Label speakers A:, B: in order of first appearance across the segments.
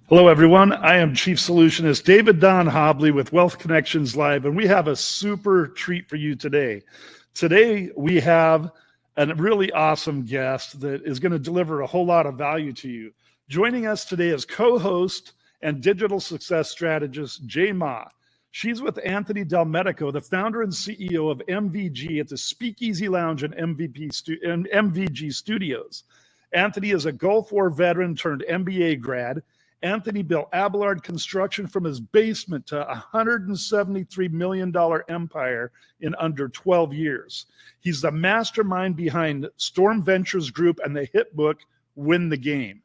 A: Hello, everyone. I am Chief Solutionist David Don Hobley with Wealth Connections Live, and we have a super treat for you today. Today, we have a really awesome guest that is going to deliver a whole lot of value to you. Joining us today is co-host and digital success strategist Jay Ma. She's with Anthony Delmedico, the founder and CEO of MVG at the Speakeasy Lounge and MVG Studios. Anthony is a Gulf War veteran turned MBA grad. Anthony built Abelard Construction from his basement to a $173 million empire in under 12 years. He's the mastermind behind Storm Ventures Group and the hit book, Win the Game.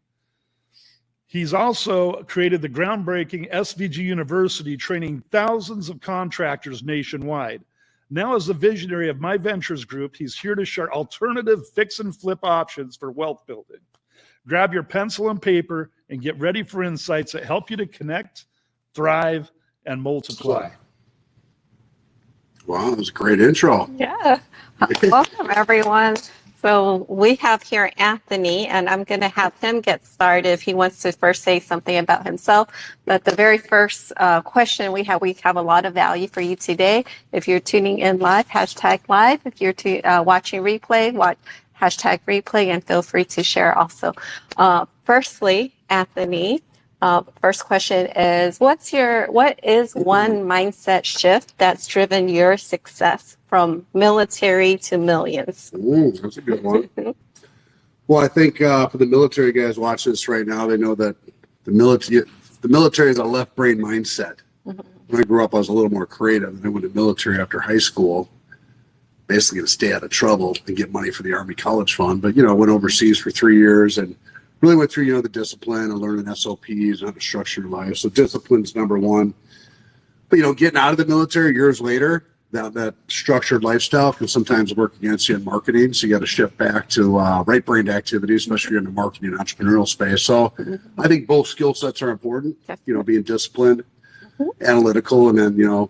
A: He's also created the groundbreaking SVG University, training thousands of contractors nationwide. Now, as the visionary of My Ventures Group, he's here to share alternative fix and flip options for wealth building. Grab your pencil and paper and get ready for insights that help you to connect, thrive, and multiply.
B: Wow, that was a great intro.
C: Yeah. Welcome, everyone. So we have here Anthony, and I'm going to have him get started if he wants to first say something about himself. But the very first question we have a lot of value for you today. If you're tuning in live, hashtag live. If you're watching replay, watch hashtag replay, and feel free to share also. Firstly, Anthony, first question is, what is one mindset shift that's driven your success from military to millions?
B: That's a good one. Well, I think for the military guys watching this right now, they know that the military is a left brain mindset. Mm-hmm. When I grew up, I was a little more creative, and I went to military after high school, basically to stay out of trouble and get money for the Army College Fund. But, went overseas for 3 years and really went through, the discipline and learning SOPs and how to structure your life. So discipline's number one. But, getting out of the military years later, that structured lifestyle can sometimes work against you in marketing. So you got to shift back to right-brained activities, especially if you're in the marketing and entrepreneurial space. So I think both skill sets are important, being disciplined, analytical, and then,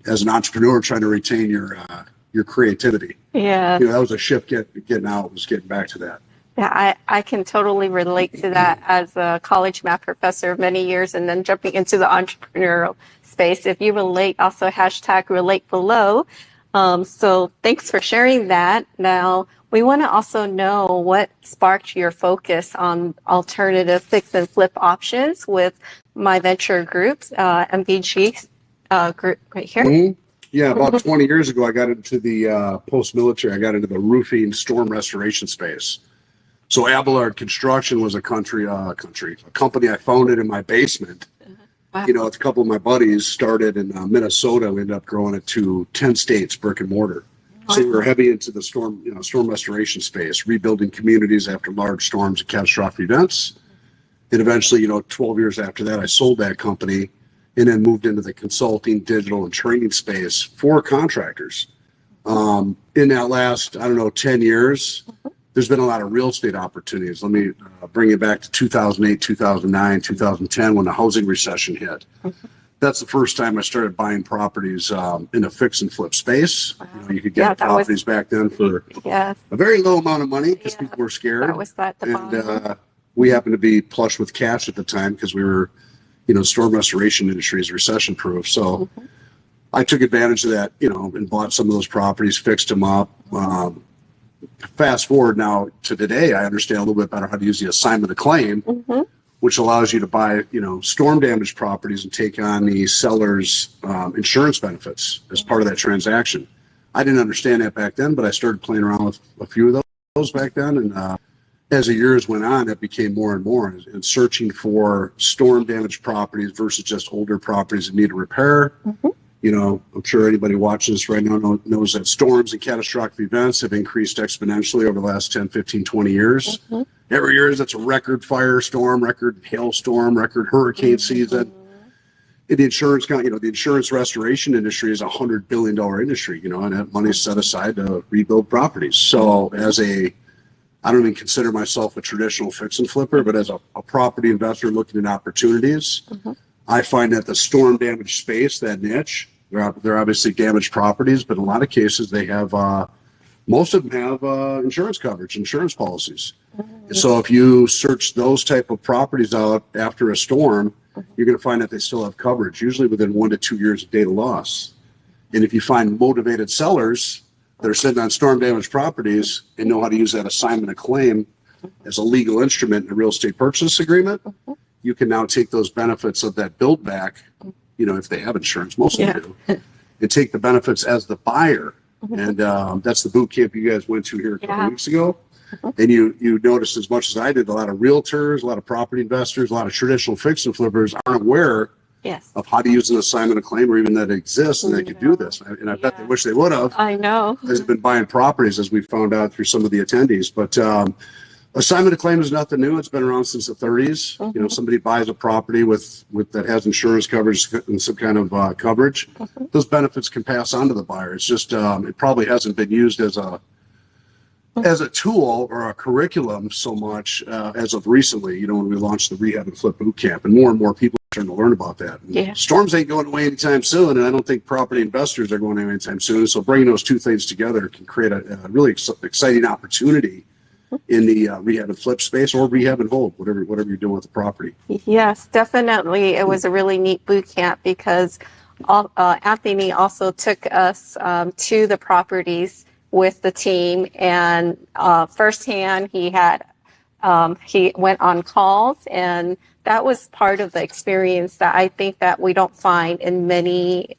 B: as an entrepreneur, trying to retain your creativity.
C: Yeah.
B: That was a shift getting out, was getting back to that.
C: Yeah, I can totally relate to that as a college math professor of many years and then jumping into the entrepreneurial space. If you relate, also hashtag relate below. So thanks for sharing that. Now, we want to also know what sparked your focus on alternative fix and flip options with My Venture Group's MVG group right here. Mm-hmm.
B: Yeah, about 20 years ago, I got into the post-military. I got into the roofing storm restoration space. So Abelard Construction was a company I founded in my basement. Wow. A couple of my buddies started in Minnesota. We ended up growing it to 10 states, brick and mortar. Wow. So we were heavy into the storm restoration space, rebuilding communities after large storms and catastrophic events. And eventually, 12 years after that, I sold that company and then moved into the consulting, digital, and training space for contractors. In that last, 10 years, there's been a lot of real estate opportunities. Let me bring it back to 2008, 2009, 2010, when the housing recession hit. That's the first time I started buying properties in a fix and flip space. Wow. You could get properties back then for a very low amount of money because people were scared.
C: That was the
B: we happened to be plush with cash at the time because we were, storm restoration industry is recession proof. So I took advantage of that, and bought some of those properties, fixed them up. Fast forward now to today, I understand a little bit better how to use the assignment of claim, which allows you to buy, storm damaged properties and take on the seller's insurance benefits as part of that transaction. I didn't understand that back then, but I started playing around with a few of those back then. And as the years went on, it became more and more. And searching for storm damaged properties versus just older properties that need a repair. I'm sure anybody watching this right now knows that storms and catastrophic events have increased exponentially over the last 10, 15, 20 years. Every year, that's a record firestorm, record hailstorm, record hurricane season. In the insurance, the insurance restoration industry is a $100 billion industry, and that money is set aside to rebuild properties. So I don't even consider myself a traditional fix and flipper, but as a property investor looking at opportunities, I find that the storm damage space, that niche, they're obviously damaged properties, but in a lot of cases they have most of them have insurance coverage, insurance policies. And so if you search those type of properties out after a storm, you're going to find that they still have coverage, usually within 1 to 2 years of date of loss. And if you find motivated sellers that are sitting on storm damaged properties and know how to use that assignment of claim as a legal instrument in a real estate purchase agreement, you can now take those benefits of that build back, you know, if they have insurance, most of them do, and take the benefits as the buyer. And that's the boot camp you guys went to here a couple of weeks ago. And you noticed, as much as I did, a lot of realtors, a lot of property investors, a lot of traditional fix and flippers aren't aware of how to use an assignment of claim, or even that it exists and they could do this. And I bet they wish they would have.
C: I know.
B: They've been buying properties, as we found out through some of the attendees. But assignment of claim is nothing new. It's been around since the 30s. You know, somebody buys a property with that has insurance coverage and some kind of coverage. Those benefits can pass on to the buyer. It's just it probably hasn't been used as a tool or a curriculum so much as of recently, you know, when we launched the Rehab and Flip Boot Camp, and more people are starting to learn about that. Storms ain't going away anytime soon, and I don't think property investors are going away anytime soon. So bringing those two things together can create a really exciting opportunity in the rehab and flip space, or rehab and hold, whatever you're doing with the property.
C: Yes, definitely. It was a really neat boot camp because Anthony also took us to the properties with the team, and firsthand he went on calls, and that was part of the experience that I think that we don't find in many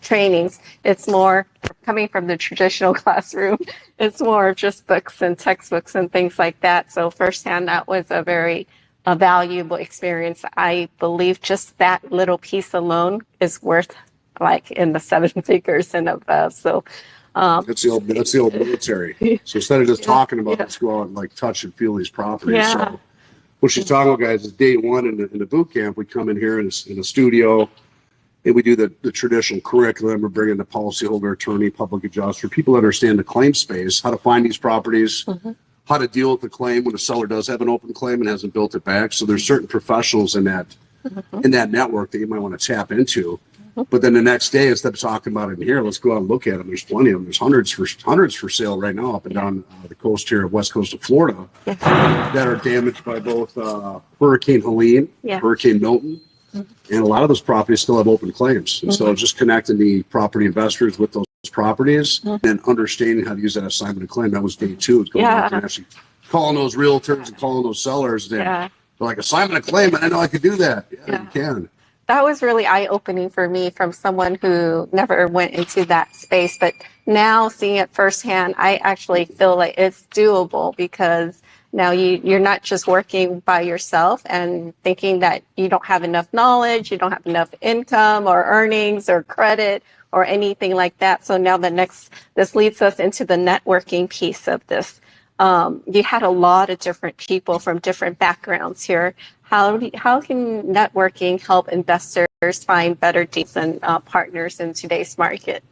C: trainings. It's more coming from the traditional classroom. It's more of just books and textbooks and things like that. So firsthand, that was a very valuable experience. I believe just that little piece alone is worth like in the 7 figures and above. So
B: that's the old military. So instead of just talking about, let's go out and like touch and feel these properties. So what she's talking about, guys, is day one in the boot camp. We come in here in the studio, and we do the traditional curriculum. We're bringing the policyholder, attorney, public adjuster, people that understand the claim space, how to find these properties, how to deal with the claim when a seller does have an open claim and hasn't built it back. So there's certain professionals in that network that you might want to tap into. But then the next day, instead of talking about it in here, let's go out and look at them. There's plenty of them. There's hundreds for sale right now up and down the coast here, west coast of Florida, that are damaged by both Hurricane Helene, Hurricane Milton, and a lot of those properties still have open claims. And so just connecting the property investors with those properties and understanding how to use that assignment of claim. That was day two. Going out and actually calling those realtors and calling those sellers. They're like, assignment of claim, and I know I could do that. Yeah, you can.
C: That was really eye-opening for me from someone who never went into that space. But now seeing it firsthand, I actually feel like it's doable, because now you're not just working by yourself and thinking that you don't have enough knowledge, you don't have enough income or earnings or credit or anything like that. So now this leads us into the networking piece of this. You had a lot of different people from different backgrounds here. How can networking help investors find better deals and partners in today's market?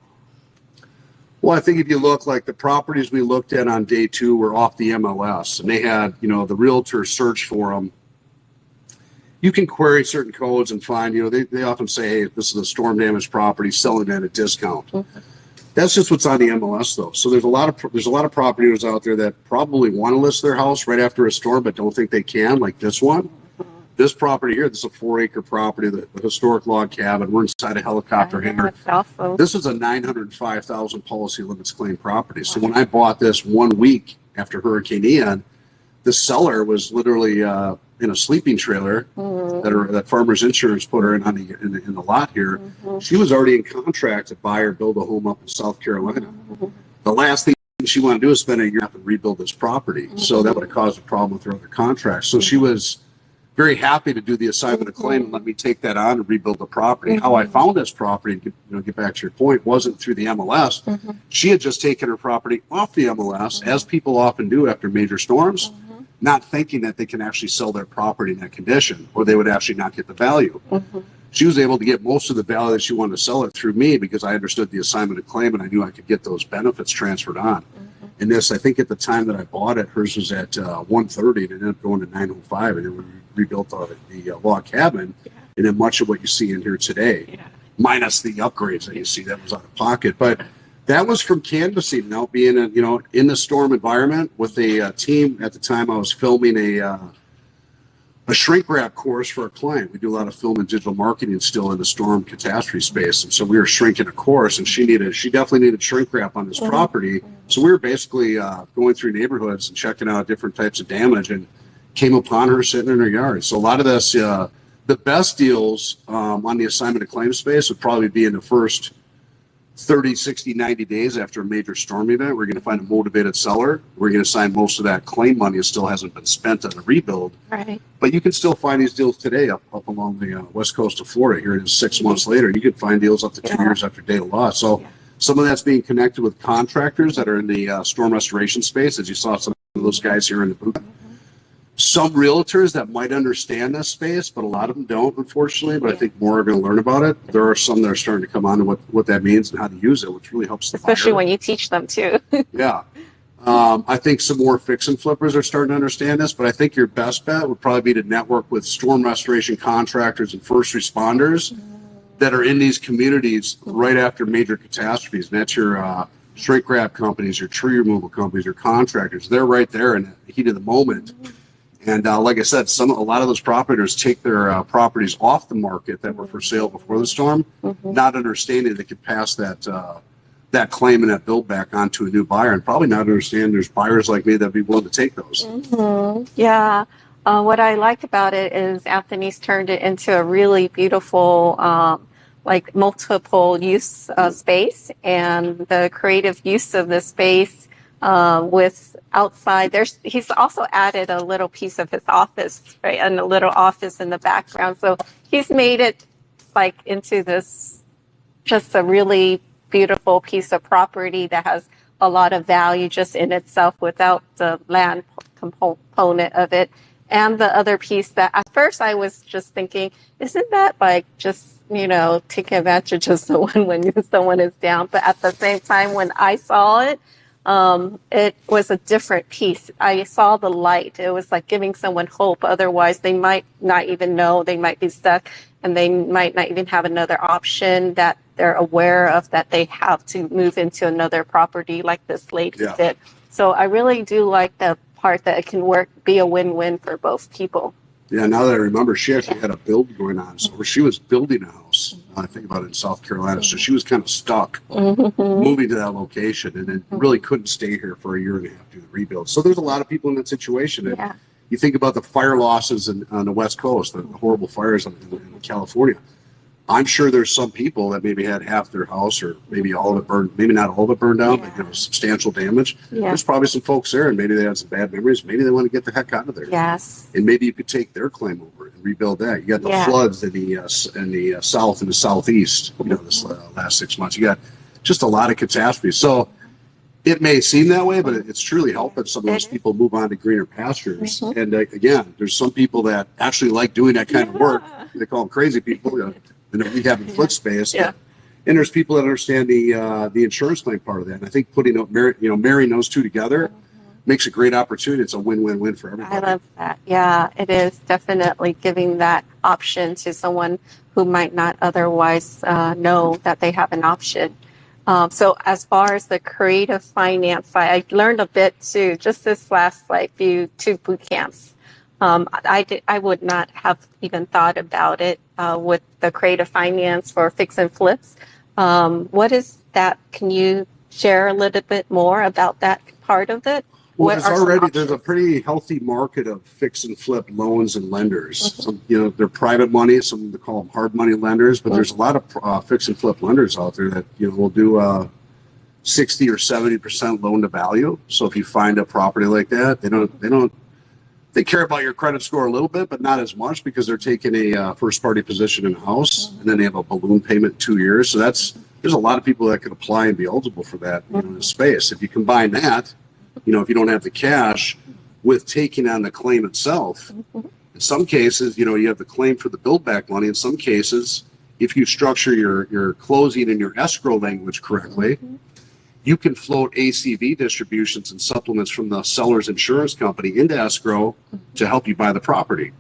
B: Well, I think if you look, like the properties we looked at on day two were off the MLS, and they had, you know, the realtor search for them. You can query certain codes and find, you know, they often say, hey, this is a storm damaged property, selling at a discount. That's just what's on the MLS, though. So there's a lot of property owners out there that probably want to list their house right after a storm, but don't think they can, like this one. This property here, this is a 4-acre property, the historic log cabin. We're inside a helicopter hangar.
C: Awesome. This
B: is a 905,000 policy limits claim property. So when I bought this 1 week after Hurricane Ian, the seller was literally in a sleeping trailer that Farmers Insurance put her in the lot here. She was already in contract to buy or build a home up in South Carolina. The last thing she wanted to do is spend a year and rebuild this property. So that would have caused a problem with her other contracts. So she was very happy to do the assignment of claim and let me take that on and rebuild the property. How I found this property, get back to your point, wasn't through the MLS. She had just taken her property off the MLS, as people often do after major storms, not thinking that they can actually sell their property in that condition, or they would actually not get the value. She was able to get most of the value that she wanted to sell it through me, because I understood the assignment of claim and I knew I could get those benefits transferred on. And this, I think at the time that I bought it, hers was at 130 and it ended up going to 905, and then we rebuilt the log cabin, and then much of what you see in here today, minus the upgrades that you see that was out of pocket. But That was from canvassing, now being in the storm environment with a team. At the time, I was filming a shrink wrap course for a client. We do a lot of film and digital marketing still in the storm catastrophe space, and so we were shrinking a course, and she definitely needed shrink wrap on this property. So we were basically going through neighborhoods and checking out different types of damage, and came upon her sitting in her yard. So a lot of this, the best deals on the assignment of claim space would probably be in the first 30, 60, 90 days after a major storm event. We're going to find a motivated seller. We're going to assign most of that claim money that still hasn't been spent on the rebuild.
C: Right.
B: But you can still find these deals today up along the west coast of Florida. Here it is 6 months later. You can find deals up to 2 years after date of loss. So some of that's being connected with contractors that are in the storm restoration space, as you saw some of those guys here in the booth. Some realtors that might understand this space, but a lot of them don't, unfortunately. But I think more are going to learn about it. There are some that are starting to come on to what that means and how to use it, which really helps the
C: Especially
B: buyer.
C: when you teach them too.
B: Yeah. I think some more fix and flippers are starting to understand this, but I think your best bet would probably be to network with storm restoration contractors and first responders that are in these communities right after major catastrophes. And that's your shrink wrap companies, your tree removal companies, your contractors. They're right there in the heat of the moment. And like I said, a lot of those properties take their properties off the market that were for sale before the storm, not understanding they could pass that claim and that build back onto a new buyer, and probably not understand there's buyers like me that'd be willing to take those.
C: Yeah. What I like about it is Anthony's turned it into a really beautiful, like multiple use space, and the creative use of the space with outside. He's also added a little piece of his office, right, and a little office in the background. So he's made it like into this just a really beautiful piece of property that has a lot of value just in itself without the land component of it. And the other piece that at first I was just thinking, isn't that like just, taking advantage of someone when someone is down? But at the same time, when I saw it, it was a different piece. I saw the light. It was like giving someone hope. Otherwise, they might not even know. They might be stuck, and they might not even have another option that they're aware of, that they have to move into another property like this lady did. So I really do like the part that it can be a win-win for both people.
B: Yeah, now that I remember, she actually had a build going on. So she was building a house, I think about it, in South Carolina. So she was kind of stuck moving to that location, and then really couldn't stay here for a year and a half to do the rebuild. So there's a lot of people in that situation. And you think about the fire losses on the West Coast, the horrible fires in California. I'm sure there's some people that maybe had half their house, or maybe all of it burned, maybe not all of it burned down, but there was substantial damage. There's probably some folks there, and maybe they had some bad memories. Maybe they want to get the heck out of there. And maybe you could take their claim over and rebuild that. You got the floods in the south and the southeast, this last 6 months. You got just a lot of catastrophes. So it may seem that way, but it's truly helping some of those people move on to greener pastures. And again, there's some people that actually like doing that kind of work. They call them crazy people. In the rehab and flip space, and there's people that understand the insurance claim part of that. And I think marrying those two together makes a great opportunity. It's a win-win-win for everybody.
C: I love that. Yeah, it is definitely giving that option to someone who might not otherwise know that they have an option. So as far as the creative finance, I learned a bit too, just this last two boot camps. I would not have even thought about it with the creative finance for fix and flips. What is that? Can you share a little bit more about that part of it?
B: Well, there's a pretty healthy market of fix and flip loans and lenders. Some, they're private money. Some they call them hard money lenders, but there's a lot of fix and flip lenders out there that will do 60 or 70% loan to value. So if you find a property like that, they care about your credit score a little bit, but not as much, because they're taking a first party position in the house, and then they have a balloon payment in 2 years. So there's a lot of people that could apply and be eligible for that in the space. If you combine that, if you don't have the cash with taking on the claim itself, in some cases, you have the claim for the build back money. In some cases, if you structure your closing and your escrow language correctly, you can float ACV distributions and supplements from the seller's insurance company into escrow to help you buy the property.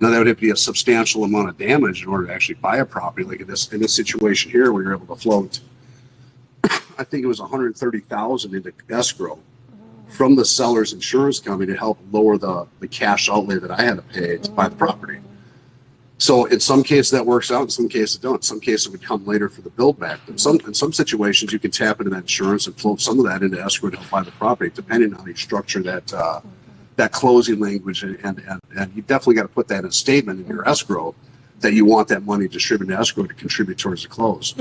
B: Now, that would have to be a substantial amount of damage in order to actually buy a property. Like in this situation here, where you're able to float I think it was $130,000 into escrow from the seller's insurance company to help lower the cash outlay that I had to pay to buy the property. So in some cases that works out, in some cases it don't. In some cases it would come later for the build back. In some situations you can tap into that insurance and float some of that into escrow to help buy the property, depending on how you structure that closing language. And you definitely got to put that in a statement in your escrow that you want that money distributed to escrow to contribute towards the close.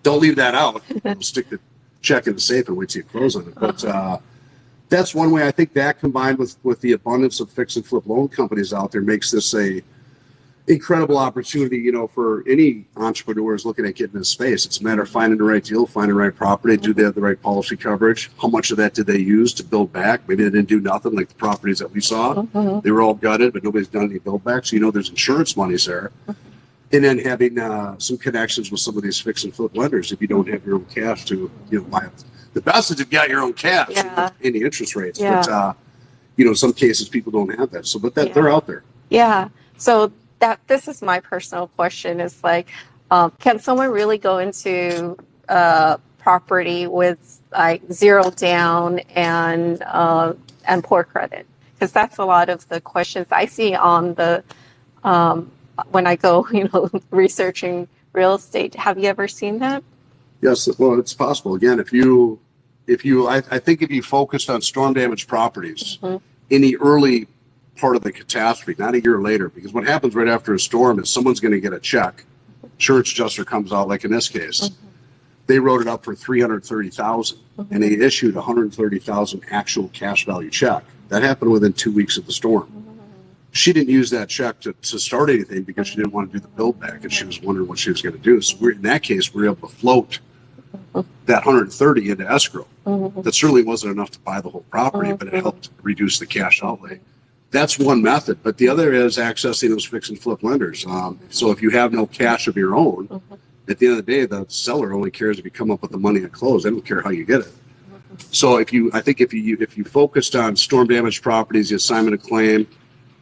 B: Don't leave that out. Stick the check in the safe and wait till you close on it. But that's one way. I think that combined with the abundance of fix and flip loan companies out there makes this a incredible opportunity, you know, for any entrepreneurs looking at getting in space. It's a matter of finding the right deal, finding the right property. Do they have the right policy coverage? How much of that did they use to build back? Maybe they didn't do nothing, like the properties that we saw. They were all gutted, but nobody's done any build back. So, you know, there's insurance monies there. And then having some connections with some of these fix and flip lenders if you don't have your own cash to, you know, buy it. The best is you've got your own cash, any interest rates. But, you know, some cases people don't have that. So, but they're out there.
C: Yeah. So this is my personal question is like, can someone really go into property with like zero down and poor credit? Because that's a lot of the questions I see on the, when I go, you know, researching real estate. Have you ever seen that?
B: Yes, well, it's possible. Again, I think if you focused on storm damaged properties in the early part of the catastrophe, not a year later, because what happens right after a storm is someone's going to get a check. Insurance adjuster comes out, like in this case, they wrote it up for $330,000, and they issued $130,000 actual cash value check. That happened within 2 weeks of the storm. She didn't use that check to start anything because she didn't want to do the build back, and she was wondering what she was going to do. So in that case, we were able to float that 130 into escrow. That certainly wasn't enough to buy the whole property, but it helped reduce the cash outlay. That's one method, but the other is accessing those fix and flip lenders. So if you have no cash of your own, at the end of the day, the seller only cares if you come up with the money at close. They don't care how you get it. So if you focused on storm damaged properties, the assignment of claim,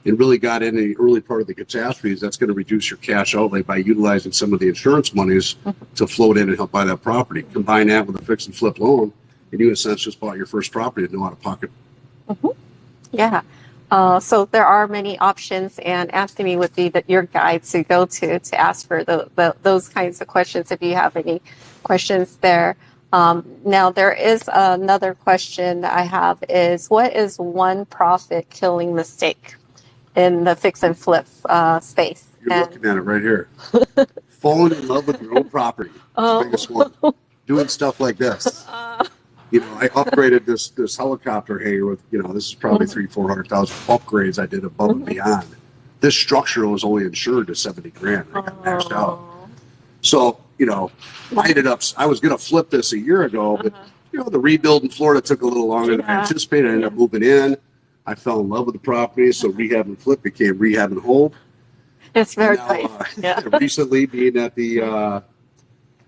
B: and really got in the early part of the catastrophes, that's going to reduce your cash outlay by utilizing some of the insurance monies to float in and help buy that property. Combine that with a fix and flip loan, and you essentially just bought your first property at no out of pocket.
C: Yeah. So there are many options, and Anthony would be your guide to go to ask for those kinds of questions if you have any questions there. Now, there is another question that I have is, what is one profit killing mistake in the fix and flip space?
B: You're looking at it right here. Falling in love with your own property. The biggest one. Doing stuff like this. You know, I upgraded this helicopter hangar with, you know, this is probably $300,000-400,000 upgrades I did above and beyond. This structure was only insured to $70,000. I got maxed out. So, you know, I was going to flip this a year ago, but, you know, the rebuild in Florida took a little longer than I anticipated. I ended up moving in. I fell in love with the property, so rehab and flip became rehab and hold.
C: It's very nice.
B: Recently, being at the,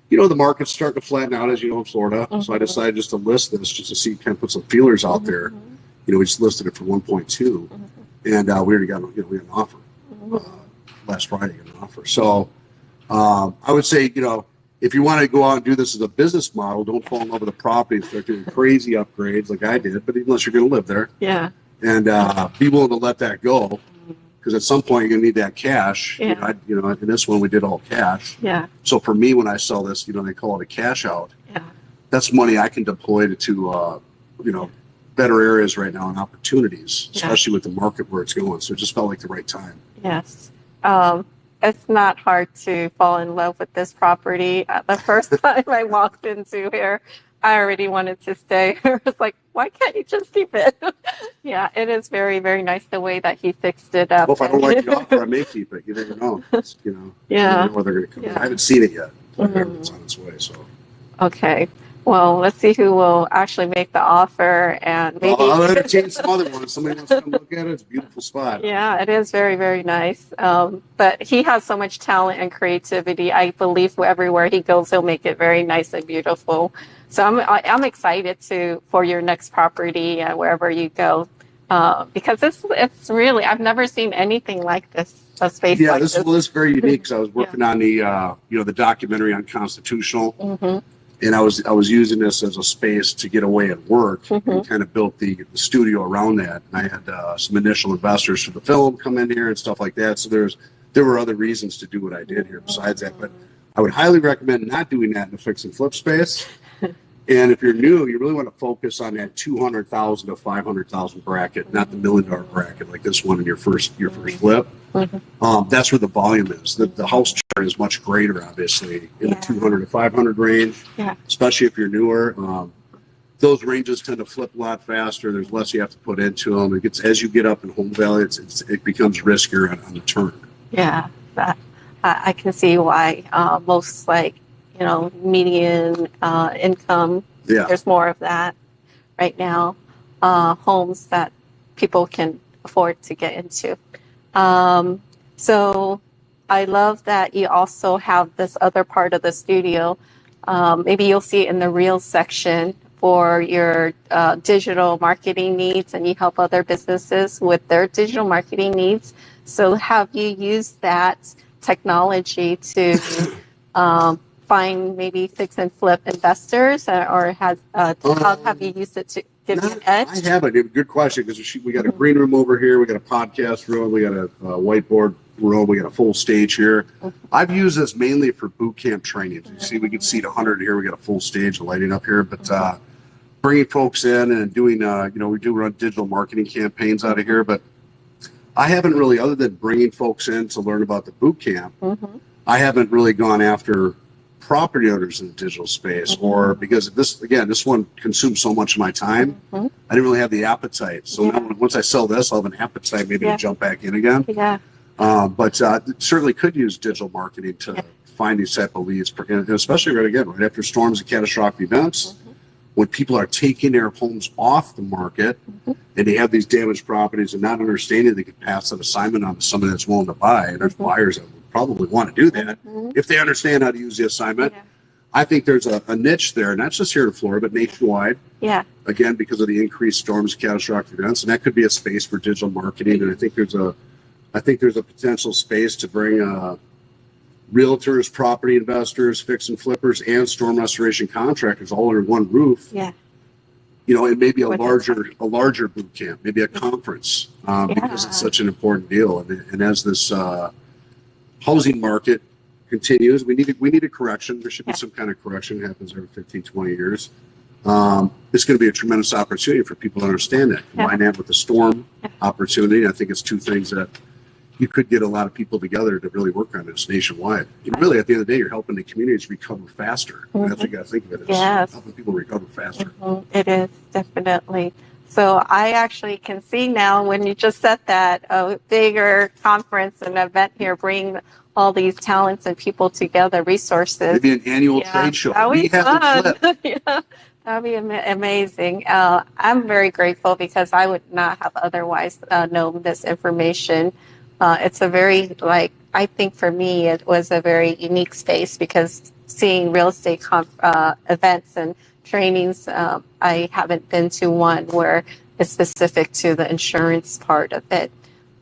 B: you know, the market's starting to flatten out, as you know, in Florida. So I decided just to list this just to see, kind of put some feelers out there. You know, we just listed it for 1.2, and we already got, you know, we had an offer last Friday. Got an offer. So I would say, you know, if you want to go out and do this as a business model, don't fall in love with the property. Start doing crazy upgrades like I did, but unless you're going to live there.
C: Yeah.
B: And be willing to let that go, because at some point you're going to need that cash.
C: Yeah.
B: You know, in this one we did all cash.
C: Yeah.
B: So for me, when I sell this, you know, they call it a cash out.
C: Yeah.
B: That's money I can deploy to you know, better areas right now and opportunities, especially with the market where it's going. So it just felt like the right time.
C: Yes. It's not hard to fall in love with this property. The first time I walked into here, I already wanted to stay. I was like, why can't you just keep it? Yeah, it is very, very nice the way that he fixed it up.
B: Well, if I don't like the offer, I may keep it. You never know. It's, you know, you never know where they're going to come. I haven't seen it yet. It's on its way. So.
C: Okay. Well, let's see who will actually make the offer, and maybe
B: I'll entertain some other ones. Somebody wants to come look at it. It's a beautiful spot.
C: Yeah, it is very, very nice. But he has so much talent and creativity. I believe everywhere he goes, he'll make it very nice and beautiful. So I'm excited for your next property wherever you go, because it's really, I've never seen anything like this. A space
B: yeah,
C: like
B: this is very unique. Because I was working on the you know, the documentary on Constitutional. And I was using this as a space to get away and work, and kind of built the studio around that. And I had some initial investors for the film come in here and stuff like that. So there were other reasons to do what I did here besides that. But I would highly recommend not doing that in the fix and flip space. And if you're new, you really want to focus on that 200,000 to 500,000 bracket, not the $1 million bracket like this one in your first flip. That's where the volume is. The house chart is much greater, obviously, in the 200 to 500 range, especially if you're newer. Those ranges tend to flip a lot faster. There's less you have to put into them. It gets, as you get up in home value, it becomes riskier on the turn.
C: Yeah, I can see why most median income.
B: Yeah.
C: There's more of that right now. Homes that people can afford to get into. So I love that you also have this other part of the studio. Maybe you'll see it in the Reels section for your digital marketing needs, and you help other businesses with their digital marketing needs. So have you used that technology to find maybe fix and flip investors, or how have you used it to give you an edge?
B: I haven't. Good question, because we got a green room over here, we got a podcast room, we got a whiteboard room, we got a full stage here. I've used this mainly for boot camp training. You see, we can seat 100 here. We got a full stage of lighting up here, but bringing folks in and doing, we do run digital marketing campaigns out of here, but I haven't really, other than bringing folks in to learn about the boot camp, I haven't really gone after property owners in the digital space, or because this one consumes so much of my time, I didn't really have the appetite. So now once I sell this, I'll have an appetite maybe to jump back in again. But certainly could use digital marketing to find these type of leads, and especially right after storms and catastrophic events, when people are taking their homes off the market and they have these damaged properties and not understanding they could pass that assignment on to somebody that's willing to buy. And there's buyers that would probably want to do that if they understand how to use the assignment. I think there's a niche there, not just here in Florida, but nationwide. Again, because of the increased storms, catastrophic events, and that could be a space for digital marketing. And I think there's a potential space to bring realtors, property investors, fix and flippers, and storm restoration contractors all under one roof. And maybe a larger boot camp, maybe a conference, because it's such an important deal. And as this housing market continues, we need a correction. There should be some kind of correction that happens every 15, 20 years. It's going to be a tremendous opportunity for people to understand that. Combine that with the storm opportunity. I think it's two things that you could get a lot of people together to really work on this nationwide. And really, at the end of the day, you're helping the communities recover faster. That's what you got to think of it as, helping people recover faster.
C: It is, definitely. So I actually can see now, when you just said that, a bigger conference and event here, bring all these talents and people together, resources.
B: Maybe an annual trade show.
C: That would be fun. That would be amazing. I'm very grateful, because I would not have otherwise known this information. It's a very, I think for me, it was a very unique space, because seeing real estate events and trainings, I haven't been to one where it's specific to the insurance part of it.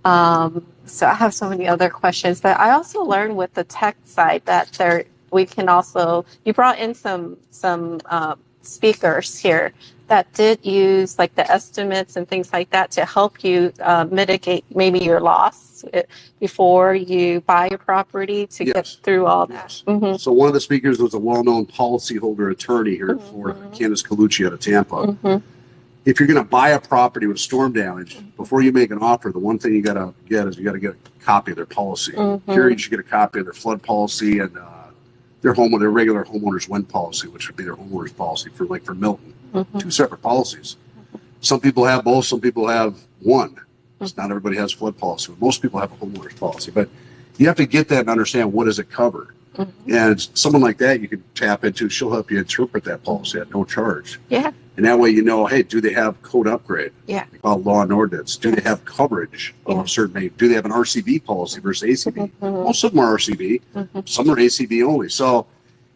C: So I have so many other questions, but I also learned with the tech side that we can also, you brought in some speakers here that did use the estimates and things like that to help you mitigate maybe your loss before you buy a property to get through all that.
B: So one of the speakers was a well-known policyholder attorney here in Florida, Candace Colucci out of Tampa. If you're going to buy a property with storm damage, before you make an offer, the one thing you got to get is get a copy of their policy. Here, you should get a copy of their flood policy and their regular homeowner's wind policy, which would be their homeowner's policy for Milton. Two separate policies. Some people have both. Some people have one. Not everybody has flood policy. Most people have a homeowner's policy, but you have to get that and understand what does it cover. And someone like that you can tap into. She'll help you interpret that policy at no charge. And that way hey, do they have code upgrade? They call it law and ordinance. Do they have coverage of a certain age? Do they have an RCB policy versus ACB? Most of them are RCB. Some are ACB only. So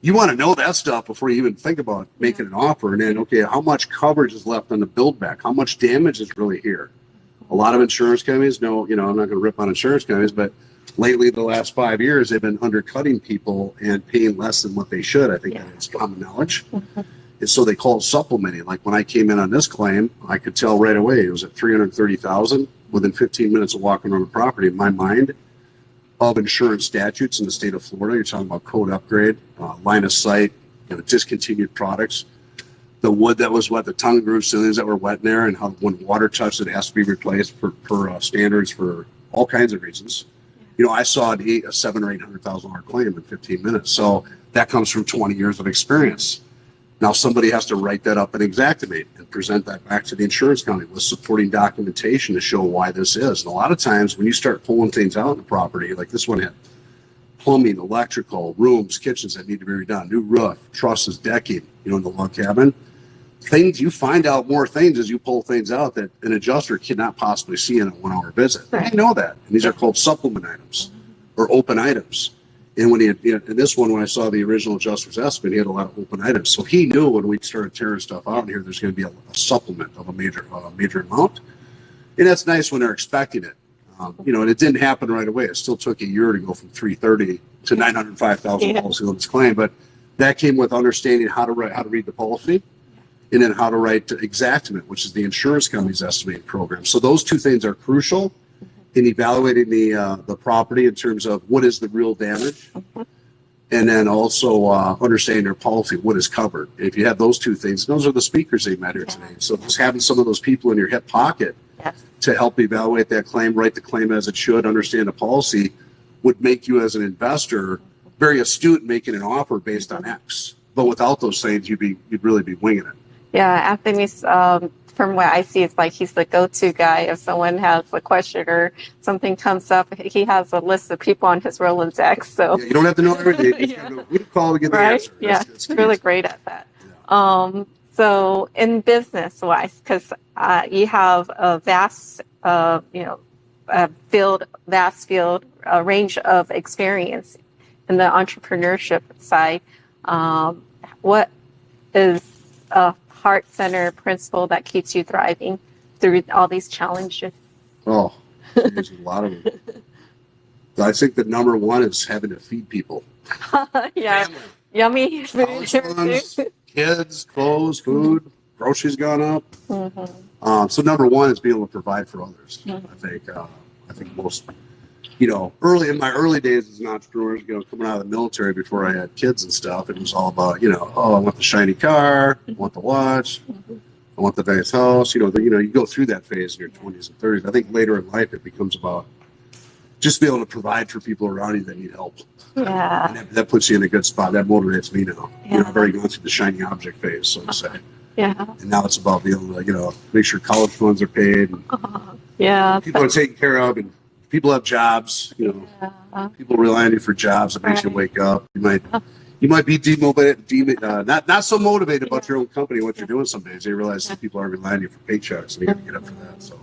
B: you want to know that stuff before you even think about making an offer. And then, okay, how much coverage is left on the build back? How much damage is really here? A lot of insurance companies know, I'm not going to rip on insurance companies, but lately, the last 5 years, they've been undercutting people and paying less than what they should. I think
C: Yeah.
B: it's common knowledge. And so they call it supplementing. Like when I came in on this claim, I could tell right away it was at $330,000 within 15 minutes of walking around the property. In my mind, of insurance statutes in the state of Florida, you're talking about code upgrade, line of sight, discontinued products, the wood that was wet, the tongue groove ceilings that were wet in there, and how when water touches it has to be replaced per standards for all kinds of reasons. I saw a $700,000 or $800,000 claim in 15 minutes. So that comes from 20 years of experience. Now somebody has to write that up and Xactimate and present that back to the insurance company with supporting documentation to show why this is. And a lot of times when you start pulling things out in the property, like this one had plumbing, electrical, rooms, kitchens that need to be redone, new roof, trusses, decking, in the log cabin, things, you find out more things as you pull things out that an adjuster cannot possibly see in a 1 hour visit.
C: Right.
B: I know that. And these are called supplement items or open items. And when in this one, when I saw the original adjuster's estimate, he had a lot of open items. So he knew when we started tearing stuff out here, there's going to be a supplement of a major amount. And that's nice when they're expecting it. And it didn't happen right away. It still took a year to go from $330,000 to $905,000 policy limits claim. But that came with understanding how to read the policy, and then how to write Xactimate, which is the insurance company's estimating program. So those two things are crucial in evaluating the property in terms of what is the real damage, and then also understanding their policy, what is covered. If you have those two things, those are the speakers they met here today. So just having some of those people in your hip pocket to help evaluate that claim, write the claim as it should, understand the policy, would make you as an investor very astute in making an offer based on X. But without those things, you'd really be winging it.
C: Yeah, Anthony's, from what I see, it's like he's the go-to guy. If someone has a question or something comes up, he has a list of people on his Rolodex. So
B: you don't have to know everything. You just we can call to get the answer.
C: It's really great at that. Yeah. So in business-wise, because you have a vast, range of experience in the entrepreneurship side, what is a heart center principle that keeps you thriving through all these challenges?
B: Oh, there's a lot of them. I think the number one is having to feed people.
C: Yeah. Family. Yummy food.
B: College funds, kids, clothes, food, groceries gone up. So number one is being able to provide for others. I think most, early in my early days as an entrepreneur, coming out of the military before I had kids and stuff, it was all about, I want the shiny car, I want the watch, I want the nice house. You go through that phase in your 20s and 30s. I think later in life it becomes about just being able to provide for people around you that need help.
C: Yeah.
B: And that puts you in a good spot. That motivates me now. I've already gone through the shiny object phase, so to say.
C: Yeah.
B: And now it's about being able to, make sure college funds are paid. And people are taken care of, and people have jobs. People rely on you for jobs. It makes you wake up. You might be demotivated, not so motivated about your own company, what you're doing some days. You realize that people are relying on you for paychecks, and you got to get up for that. So.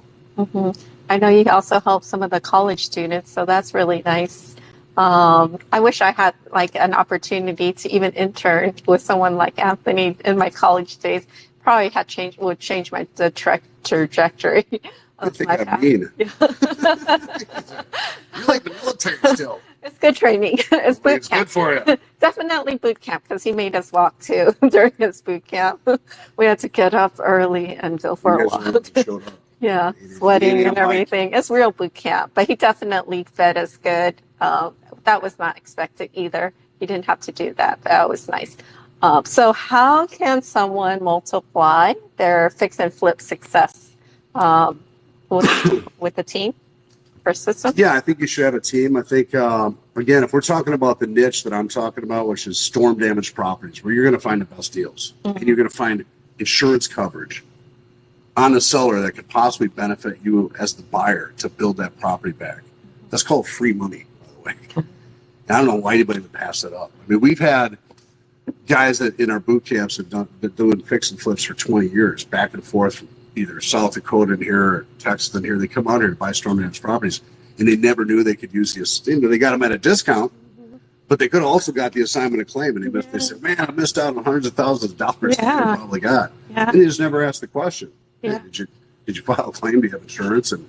C: I know you also help some of the college students, so that's really nice. I wish I had an opportunity to even intern with someone like Anthony in my college days. Probably would change my trajectory.
B: I think I'm mean.
C: Yeah.
B: You like the military still.
C: It's good training. It's boot camp.
B: Good for you.
C: Definitely boot camp, because he made us walk too during his boot camp. We had to get up early and go for a walk. Yeah, sweating and everything. It's real boot camp, but he definitely fed us good. That was not expected either. He didn't have to do that. That was nice. So how can someone multiply their fix and flip success with a team or system?
B: Yeah, I think you should have a team. I think, again, if we're talking about the niche that I'm talking about, which is storm damaged properties, where you're going to find the best deals, and you're going to find insurance coverage on the seller that could possibly benefit you as the buyer to build that property back. That's called free money, by the way. And I don't know why anybody would pass it up. I mean, we've had guys that in our boot camps have been doing fix and flips for 20 years, back and forth from either South Dakota in here or Texas in here. They come out here to buy storm damaged properties, and they never knew they could use the. They got them at a discount, but they could have also got the assignment of claim, and they said, "Man, I missed out on hundreds of thousands of dollars that they probably got." And they just never asked the question. Hey, did you file a claim? Do you have insurance? And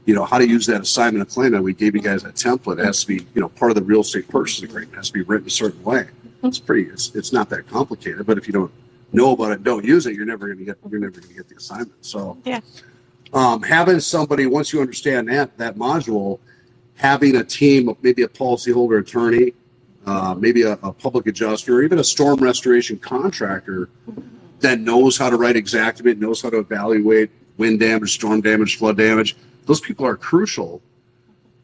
B: how to use that assignment of claim. And we gave you guys that template. It has to be, part of the real estate purchase agreement. It has to be written a certain way. It's not that complicated, but if you don't know about it, don't use it, you're never going to get the assignment. So having somebody, once you understand that module, having a team of maybe a policyholder attorney, maybe a public adjuster, or even a storm restoration contractor that knows how to write exactament, knows how to evaluate wind damage, storm damage, flood damage. Those people are crucial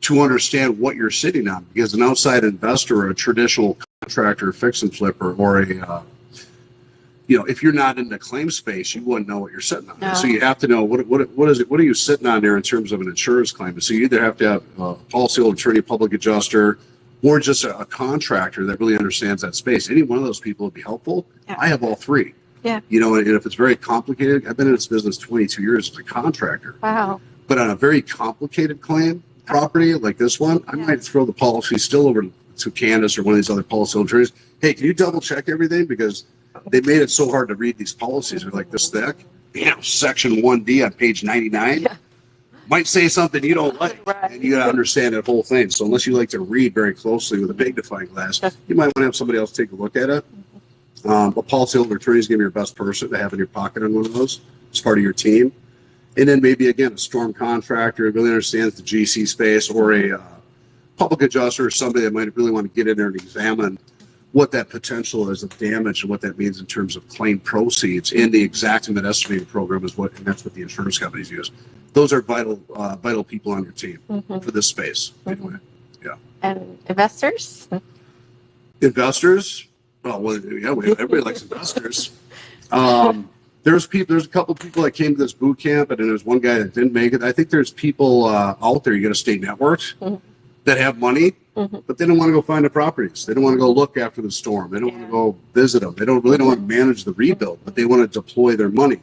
B: to understand what you're sitting on, because an outside investor or a traditional contractor, fix and flipper, or if you're not in the claim space, you wouldn't know what you're sitting on. No. So you have to know what is it? What are you sitting on there in terms of an insurance claim? So you either have to have a policyholder attorney, public adjuster, or just a contractor that really understands that space. Any one of those people would be helpful. Yeah. I have all three. Yeah. And if it's very complicated, I've been in this business 22 years as a contractor.
C: Wow.
B: But on a very complicated claim property like this one, I might throw the policy still over to Candace or one of these other policyholder attorneys. Hey, can you double check everything? Because they made it so hard to read these policies. They're like this thick. Section 1D on page 99 might say something you don't like, and you got to understand that whole thing. So unless you like to read very closely with a magnifying glass, you might want to have somebody else take a look at it. A policyholder attorney is going to be your best person to have in your pocket on one of those as part of your team. And then maybe, again, a storm contractor who really understands the GC space, or a public adjuster, or somebody that might really want to get in there and examine what that potential is of damage and what that means in terms of claim proceeds. And the exactament estimating program is and that's what the insurance companies use. Those are vital people on your team for this space. Anyway, yeah.
C: And investors?
B: Investors? Everybody likes investors. There's a couple of people that came to this boot camp, and then there's one guy that didn't make it. I think there's people out there, you got to stay networked, that have money, but they don't want to go find the properties. They don't want to go look after the storm. They don't want to go visit them. They don't want to manage the rebuild, but they want to deploy their money.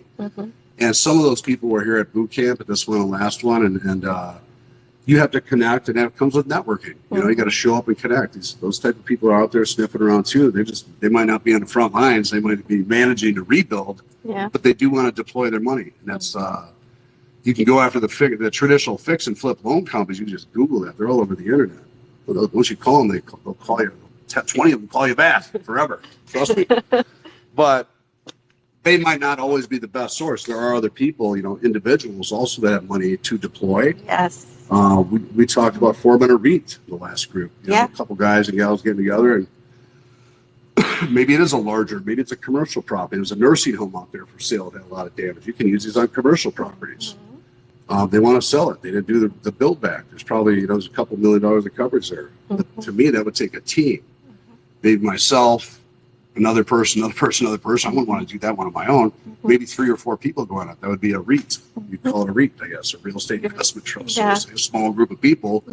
B: And some of those people were here at boot camp at this one, the last one, and you have to connect, and that comes with networking. You got to show up and connect. Those type of people are out there sniffing around too. They might not be on the front lines. They might be managing the rebuild, but they do want to deploy their money. And that's you can go after the traditional fix and flip loan companies. You can just Google that. They're all over the internet. But once you call them, they'll call you. 20 of them call you back forever. Trust me. But they might not always be the best source. There are other people, individuals also that have money to deploy.
C: Yes.
B: We talked about Foreman or REIT in the last group. A couple guys and gals getting together, and maybe it is maybe it's a commercial property. There's a nursing home out there for sale that had a lot of damage. You can use these on commercial properties. They want to sell it. They didn't do the build back. There's probably there's a couple $1 million of coverage there. But to me, that would take a team. Maybe myself, another person. I wouldn't want to do that one on my own. Maybe 3 or 4 people going up. That would be a REIT. You'd call it a REIT, I guess, a real estate investment trust. So a small group of people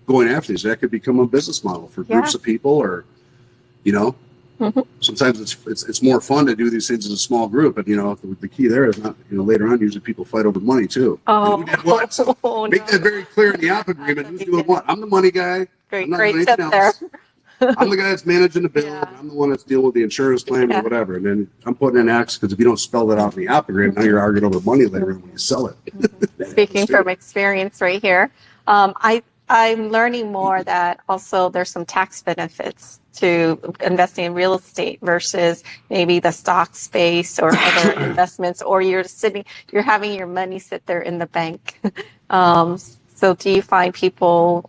B: going after these. That could become a business model for groups of people, or sometimes it's more fun to do these things in a small group. But the key there is not later on. Usually people fight over money too.
C: Oh,
B: so make that very clear in the op agreement. Who's doing what? I'm the money guy.
C: Great tip there.
B: I'm the guy that's managing the bill. And I'm the one that's dealing with the insurance claim or whatever. And then I'm putting in X, because if you don't spell that out in the op agreement, now you're arguing over money later when you sell it.
C: Speaking from experience right here, I'm learning more that also there's some tax benefits to investing in real estate versus maybe the stock space or other investments, or you're having your money sit there in the bank. So do you find people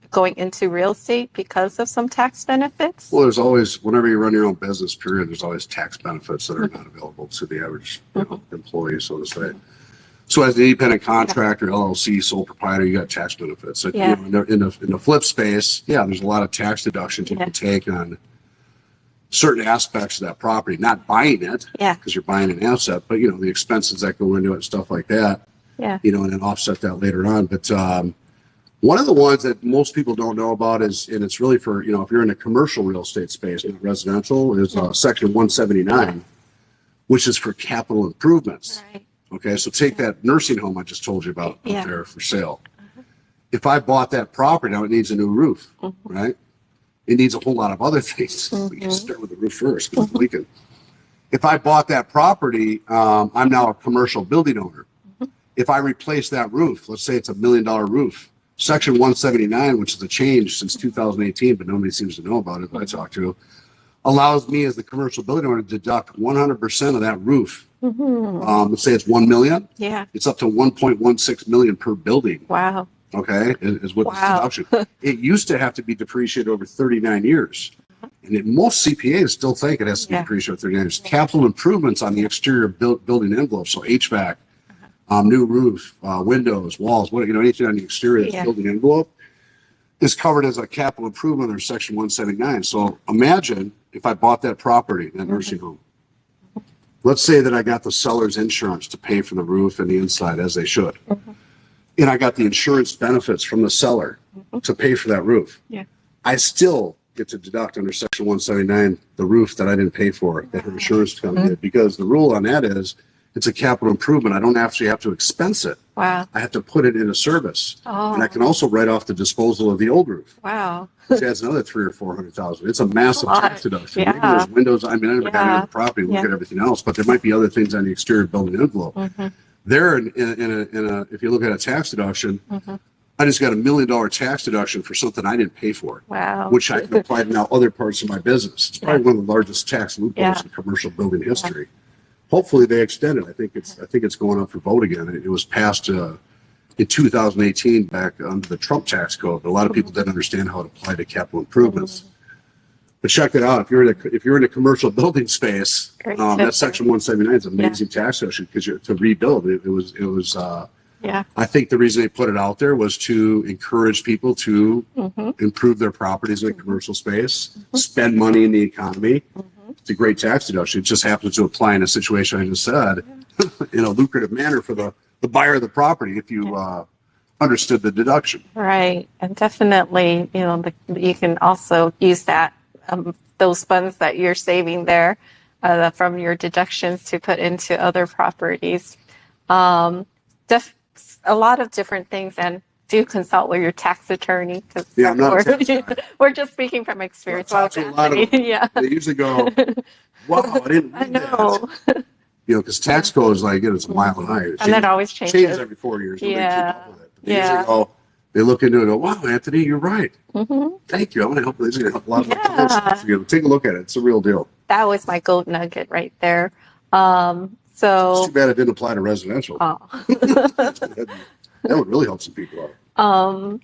C: going into real estate because of some tax benefits?
B: Well, there's always, whenever you run your own business, period, there's always tax benefits that are not available to the average employee, so to say. So as an independent contractor, LLC, sole proprietor, you got tax benefits. So, in the flip space, there's a lot of tax deductions you can take on certain aspects of that property, not buying it because you're buying an asset, but the expenses that go into it and stuff like that, and then offset that later on. But one of the ones that most people don't know about is, and it's really for, if you're in a commercial real estate space, not residential, is Section 179, which is for capital improvements.
C: Right.
B: Okay, so take that nursing home I just told you about up there for sale. If I bought that property, now it needs a new roof, right? It needs a whole lot of other things. We can start with the roof first, because it's leaking. If I bought that property, I'm now a commercial building owner. if I replace that roof, let's say it's $1 million roof, Section 179, which is a change since 2018, but nobody seems to know about it that I talked to, allows me as the commercial building owner to deduct 100% of that roof. Let's say it's 1 million.
C: Yeah.
B: It's up to 1.16 million per building.
C: Wow.
B: Okay, is what this deduction. It used to have to be depreciated over 39 years. And most CPAs still think it has to be depreciated over 39 years. Capital improvements on the exterior building envelope, so HVAC, new roof, windows, walls, anything on the exterior of the building envelope is covered as a capital improvement under Section 179. So imagine if I bought that property, that nursing home. Let's say that I got the seller's insurance to pay for the roof and the inside, as they should. And I got the insurance benefits from the seller to pay for that roof. Yeah. I still get to deduct under Section 179 the roof that I didn't pay for, that her insurance company did, because the rule on that is it's a capital improvement. I don't actually have to expense it.
C: Wow.
B: I have to put it in a service. And I can also write off the disposal of the old roof.
C: Wow.
B: Which adds another $300,000 or $400,000. It's a massive tax deduction. Maybe there's windows. I mean, I never got into the property, look at everything else, but there might be other things on the exterior building envelope. There, if you look at a tax deduction, I just got $1 million tax deduction for something I didn't pay for.
C: Wow.
B: Which I can apply to now other parts of my business. It's probably one of the largest tax loopholes in commercial building history. Hopefully they extend it. I think it's going up for vote again. It was passed in 2018 back under the Trump tax code. But a lot of people didn't understand how it applied to capital improvements. But check it out. If you're in a commercial building space, that Section 179 is an amazing tax deduction because to rebuild it was. I think the reason they put it out there was to encourage people to improve their properties in a commercial space, spend money in the economy. It's a great tax deduction. It just happens to apply in a situation I just said in a lucrative manner for the buyer of the property if you understood the deduction.
C: Right. And definitely, you can also use that, those funds that you're saving there from your deductions to put into other properties. A lot of different things, and do consult with your tax attorney because
B: I'm not a tax guy.
C: We're just speaking from experience.
B: Well, a lot of they usually go, "Wow, I didn't read that." Because tax code is like it's a mile high,
C: and that always changes
B: every 4 years.
C: Yeah,
B: They usually go, they look into it and go, "Wow, Anthony, you're right. Thank you. I want to help. This is going to help a lot of my clients." Take a look at it. It's a real deal.
C: That was my gold nugget right there.
B: It's too bad it didn't apply to residential. That would really help some people out.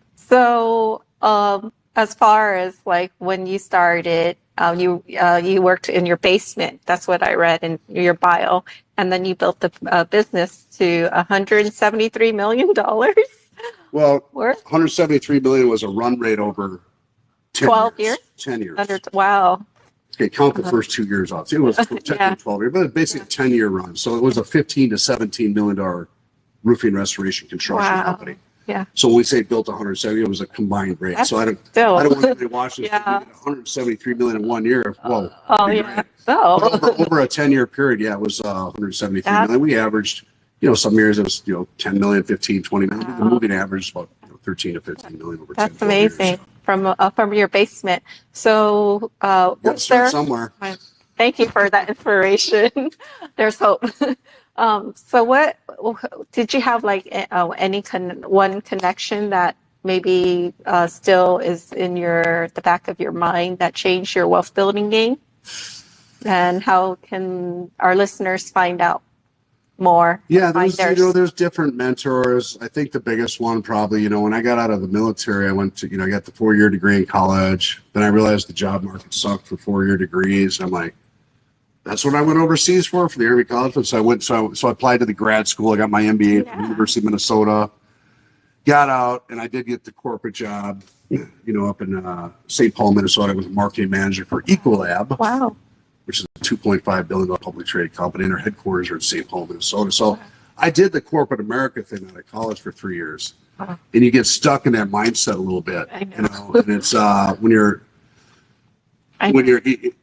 C: As far as like when you started, you worked in your basement. That's what I read in your bio, and then you built the business to $173 million.
B: Well, 173 million was a run rate over
C: 12 years.
B: 10 years.
C: Wow.
B: Okay, count the first 2 years off. It was 12 years, but basically a 10-year run. So it was a $15 to $17 million roofing restoration construction company.
C: Yeah.
B: So when we say built 170, it was a combined rate.
C: That's
B: so I don't want to watch this. 173 million in 1 year. Whoa. Over a 10-year period, it was 173 million. We averaged, some years it was 10 million, 15, 20 million. The moving average is about 13 to 15 million over 10 years.
C: That's amazing. From your basement. So
B: was there somewhere?
C: Thank you for that inspiration. There's hope. So what did you have like any one connection that maybe still is in the back of your mind that changed your wealth building game? And how can our listeners find out more?
B: There's different mentors. I think the biggest one probably, when I got out of the military, I went to, I got the 4-year degree in college. Then I realized the job market sucked for 4-year degrees. I'm like, that's what I went overseas for the Army College. So I applied to the grad school. I got my MBA from the University of Minnesota. Got out, and I did get the corporate job, up in St. Paul, Minnesota. I was a marketing manager for Ecolab. Wow. Which is a $2.5 billion publicly traded company, and their headquarters are in St. Paul, Minnesota. So I did the corporate America thing out of college for 3 years. And you get stuck in that mindset a little bit. And it's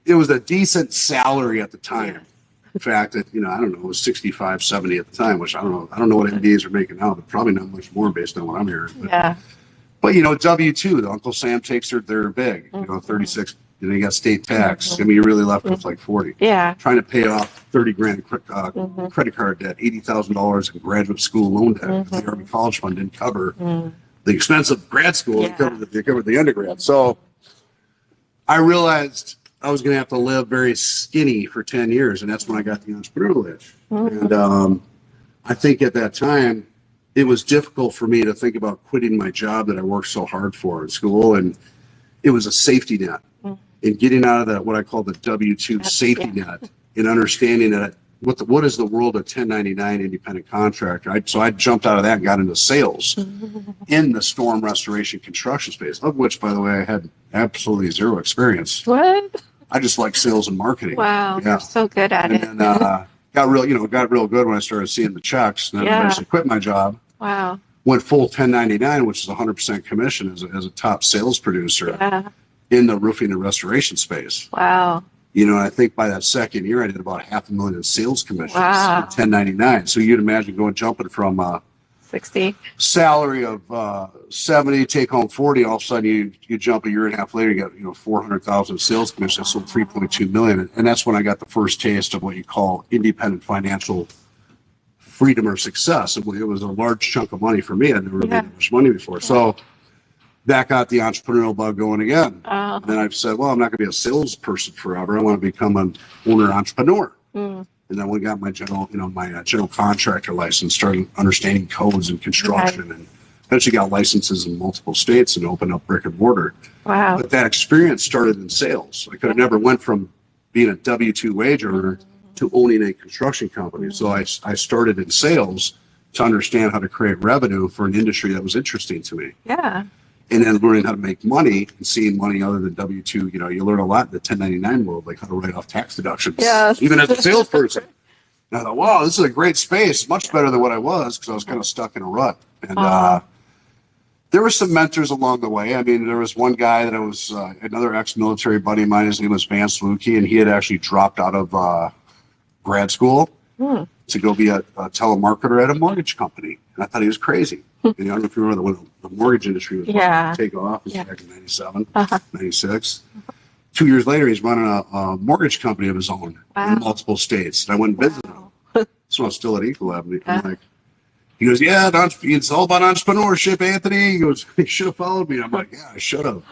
B: it was a decent salary at the time. In fact, I don't know, it was 65, 70 at the time, which I don't know what MBAs are making now, but probably not much more based on what I'm hearing. But W-2, the Uncle Sam takes they're big, 36 You got state tax. I mean, you're really left with like 40.
C: Yeah.
B: Trying to pay off 30 grand credit card debt, $80,000 in graduate school loan debt. The Army College Fund didn't cover the expense of grad school. They covered the undergrad. So I realized I was going to have to live very skinny for 10 years. And that's when I got the entrepreneurial itch. And I think at that time, it was difficult for me to think about quitting my job that I worked so hard for in school. And it was a safety net. And getting out of that, what I call the W-2 safety net, and understanding that what is the world of 1099 independent contractor. So I jumped out of that and got into sales in the storm restoration construction space, of which, by the way, I had absolutely zero experience.
C: What?
B: I just like sales and marketing.
C: Wow, you're so good at it.
B: And got real good when I started seeing the checks. And then I eventually quit my job.
C: Wow.
B: Went full 1099, which is 100% commission as a top sales producer in the roofing and restoration space.
C: Wow.
B: I think by that second year, I did about $500,000 in sales commissions in 1099. So you'd imagine jumping from
C: 60
B: salary of 70, take home 40. All of a sudden, you jump a year and a half later, you got 400,000 sales commissions, so 3.2 million, and that's when I got the first taste of what you call independent financial freedom or success. It was a large chunk of money for me. I'd never made that much money before, so that got the entrepreneurial bug going again. And then I've said, well, I'm not going to be a salesperson forever. I want to become an owner entrepreneur. And then we got my general contractor license, started understanding codes and construction, and eventually got licenses in multiple states and opened up brick and mortar.
C: Wow.
B: But that experience started in sales. I could have never went from being a W-2 wage earner to owning a construction company. So I started in sales to understand how to create revenue for an industry that was interesting to me.
C: Yeah.
B: And then learning how to make money and seeing money other than W-2, you learn a lot in the 1099 world, like how to write off tax deductions, even as a salesperson. And I thought, wow, this is a great space, much better than what I was, because I was kind of stuck in a rut. And there were some mentors along the way. I mean, there was one guy that I was, another ex-military buddy of mine, his name was Vance Lukey, and he had actually dropped out of grad school to go be a telemarketer at a mortgage company. And I thought he was crazy. I don't know if you remember when the mortgage industry was about to take off. It was back in 97, 96. 2 years later, he's running a mortgage company of his own in multiple states. And I went and visited him. So I was still at Ecolab. And he goes, yeah, it's all about entrepreneurship, Anthony. He goes, you should have followed me. I'm like, yeah, I should have.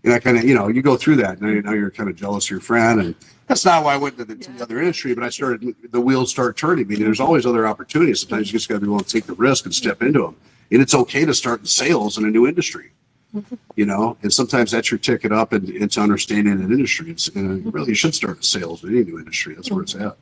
B: And I kind of, you go through that. Now you're kind of jealous of your friend. And that's not why I went to the other industry, but the wheels start turning. I mean, there's always other opportunities. Sometimes you just got to be willing to take the risk and step into them. And it's okay to start in sales in a new industry, and sometimes that's your ticket up into understanding an industry. You should start in sales in any new industry. That's where it's at.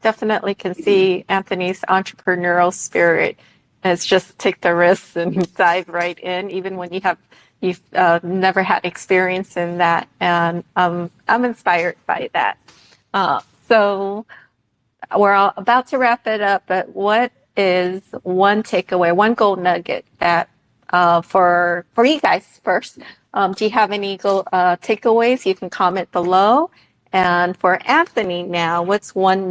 C: Definitely can see Anthony's entrepreneurial spirit as just take the risks and dive right in, even when you've never had experience in that. And I'm inspired by that. So we're about to wrap it up, but what is one takeaway, one gold nugget that for you guys first? Do you have any takeaways? You can comment below. And for Anthony now, what's one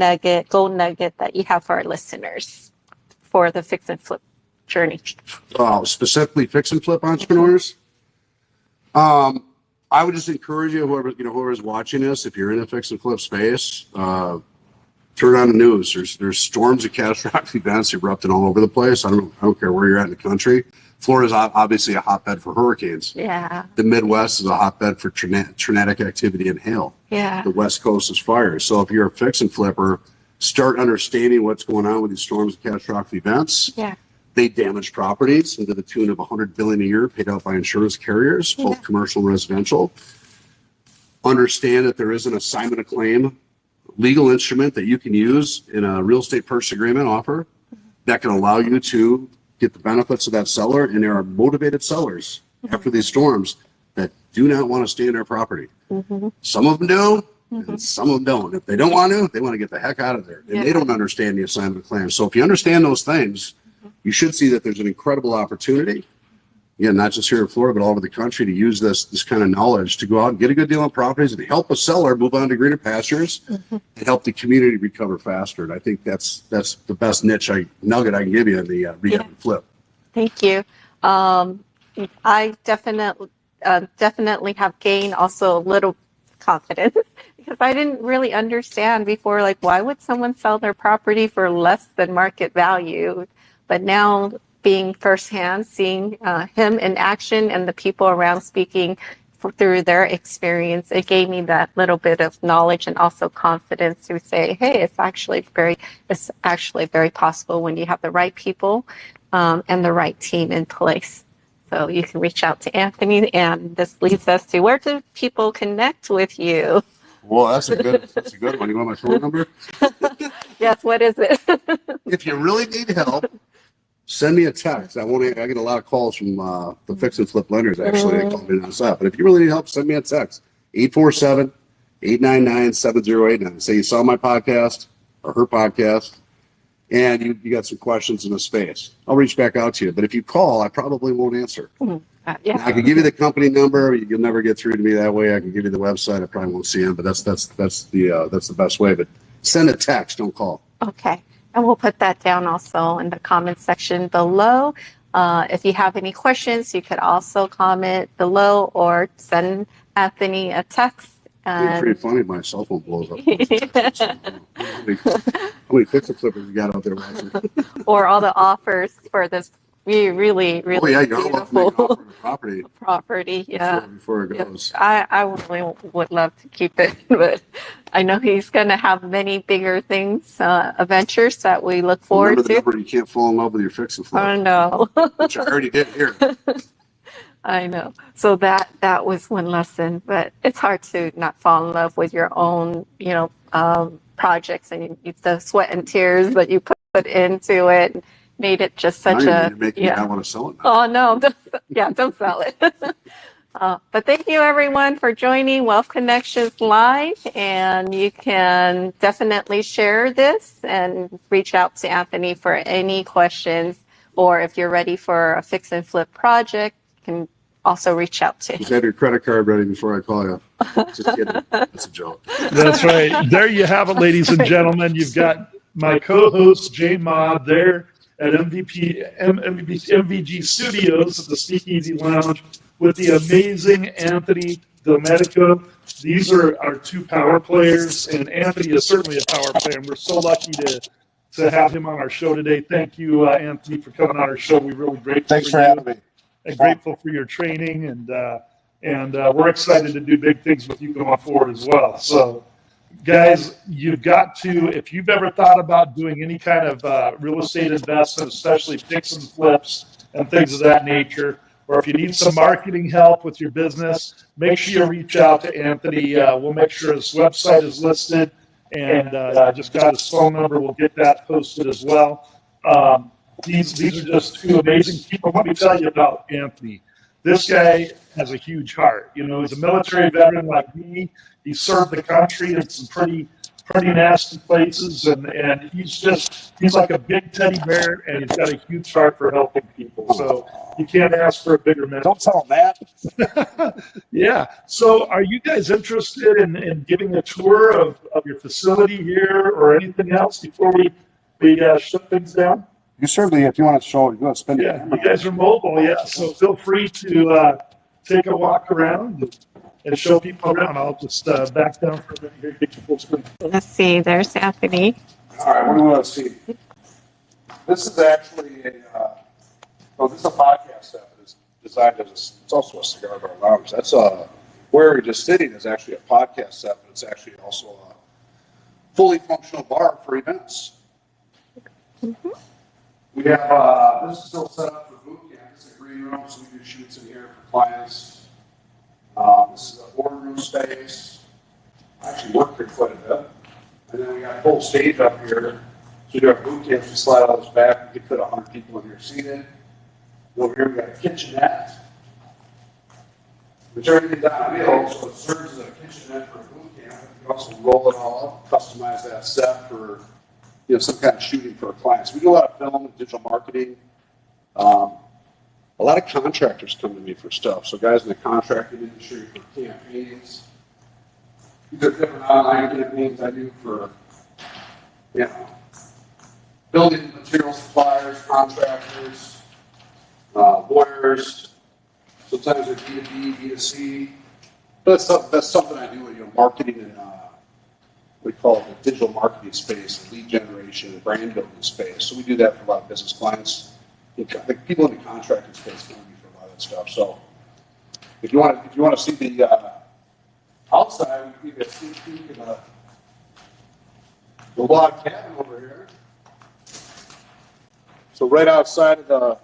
C: gold nugget that you have for our listeners for the fix and flip journey?
B: Specifically fix and flip entrepreneurs? I would just encourage you, whoever's watching this, if you're in a fix and flip space, turn on the news. There's storms and catastrophic events erupting all over the place. I don't care where you're at in the country. Florida's obviously a hotbed for hurricanes.
C: Yeah.
B: The Midwest is a hotbed for tornadic activity and hail.
C: Yeah.
B: The West Coast is fires. So if you're a fix and flipper, start understanding what's going on with these storms and catastrophic events.
C: Yeah.
B: They damage properties to the tune of $100 billion a year paid out by insurance carriers, both commercial and residential. Understand that there is an assignment of claim legal instrument that you can use in a real estate purchase agreement offer that can allow you to get the benefits of that seller. And there are motivated sellers after these storms that do not want to stay in their property. Some of them do, and some of them don't. If they don't want to, they want to get the heck out of there. And they don't understand the assignment of claim. So if you understand those things, you should see that there's an incredible opportunity, again, not just here in Florida, but all over the country, to use this kind of knowledge to go out and get a good deal on properties and help a seller move on to greener pastures and help the community recover faster. And I think that's the best nugget I can give you in the rehab and flip.
C: Thank you. I definitely definitely have gained also a little confidence because I didn't really understand before, like, why would someone sell their property for less than market value? But now being firsthand, seeing him in action and the people around speaking through their experience, it gave me that little bit of knowledge and also confidence to say, hey, it's actually very possible when you have the right people and the right team in place. So you can reach out to Anthony, and this leads us to, where do people connect with you?
B: Well, that's a good one. You want my phone number?
C: Yes, what is it?
B: If you really need help, send me a text. I get a lot of calls from the fix and flip lenders, actually. They call me nonstop. But if you really need help, send me a text. 847-899-7089. Say you saw my podcast or her podcast, and you got some questions in the space. I'll reach back out to you. But if you call, I probably won't answer.
C: Yeah.
B: Now, I can give you the company number. You'll never get through to me that way. I can give you the website. I probably won't see them, but that's the best way. But send a text, don't call.
C: Okay. And we'll put that down also in the comment section below. If you have any questions, you could also comment below or send Anthony a text.
B: It's pretty funny. My cell phone blows up. How many fix and flippers you got out there watching?
C: Or all the offers for this really
B: Oh yeah, you're
C: beautiful
B: welcome to make an offer on the
C: property. Yeah.
B: before it goes.
C: I really would love to keep it, but I know he's going to have many bigger things, adventures that we look forward
B: Remember the
C: to.
B: number, you can't fall in love with your fix and flip.
C: Oh no.
B: Which I already did here.
C: I know. So that was one lesson, but it's hard to not fall in love with your own, projects and the sweat and tears that you put into it. Made it just such
B: You're making me not want to sell it now.
C: Oh no! Don't sell it. But thank you everyone for joining Wealth Connections Live, and you can definitely share this and reach out to Anthony for any questions, or if you're ready for a fix and flip project, you can also reach out to him.
B: Just have your credit card ready before I call you. Just kidding. That's a joke.
A: That's right. There you have it, ladies and gentlemen. You've got my co-host Jay Mod there at MVG Studios at the Speakeasy Lounge with the amazing Anthony Delmedico. These are our two power players, and Anthony is certainly a power player, and we're so lucky to have him on our show today. Thank you, Anthony, for coming on our show. We're really grateful.
B: Thanks for having me.
A: And grateful for your training, and we're excited to do big things with you going forward as well. So, guys, you've got to, if you've ever thought about doing any kind of real estate investment, especially fix and flips and things of that nature, or if you need some marketing help with your business, make sure you reach out to Anthony. We'll make sure his website is listed, and I just got his phone number. We'll get that posted as well. These are just two amazing people. Let me tell you about Anthony. This guy has a huge heart. He's a military veteran like me. He served the country in some pretty nasty places, and he's like a big teddy bear, and he's got a huge heart for helping people. So you can't ask for a bigger man.
B: Don't tell him that.
A: Yeah. So are you guys interested in giving a tour of your facility here or anything else before we shut things down?
B: You certainly, if you want to show, you want to spend it.
A: Yeah, you guys are mobile, yeah. So feel free to take a walk around and show people around. I'll just back down for a minute here, get you full screen.
C: Let's see. There's Anthony.
B: All right, what do we want to see? This is actually this is a podcast set. It's designed as it's also a cigar bar lounge. That's where we're just sitting is actually a podcast set, but it's actually also a fully functional bar for events.
C: Mm-hmm.
B: We have this is still set up for boot camp. It's a green room, so we do shoots in here for clients. This is a boardroom space. I actually work here quite a bit. And then we got a full stage up here. So we do our boot camp, we slide all this back. We can fit 100 people in here seated. Over here we got a kitchenette. Which everything's on wheels, so it serves as a kitchenette for a boot camp. You can also roll it all up, customize that set for some kind of shooting for our clients. We do a lot of film and digital marketing. A lot of contractors come to me for stuff. So guys in the contracting industry for campaigns. These are different online campaigns I do for, building material suppliers, contractors, lawyers. Sometimes they're B2B, B2C. But that's something I do in marketing and we call it the digital marketing space, lead generation, and brand building space. So we do that for a lot of business clients. The people in the contracting space can be for a lot of that stuff. So if you want to see the outside, we give you a sneak peek of the log cabin over here. So right outside of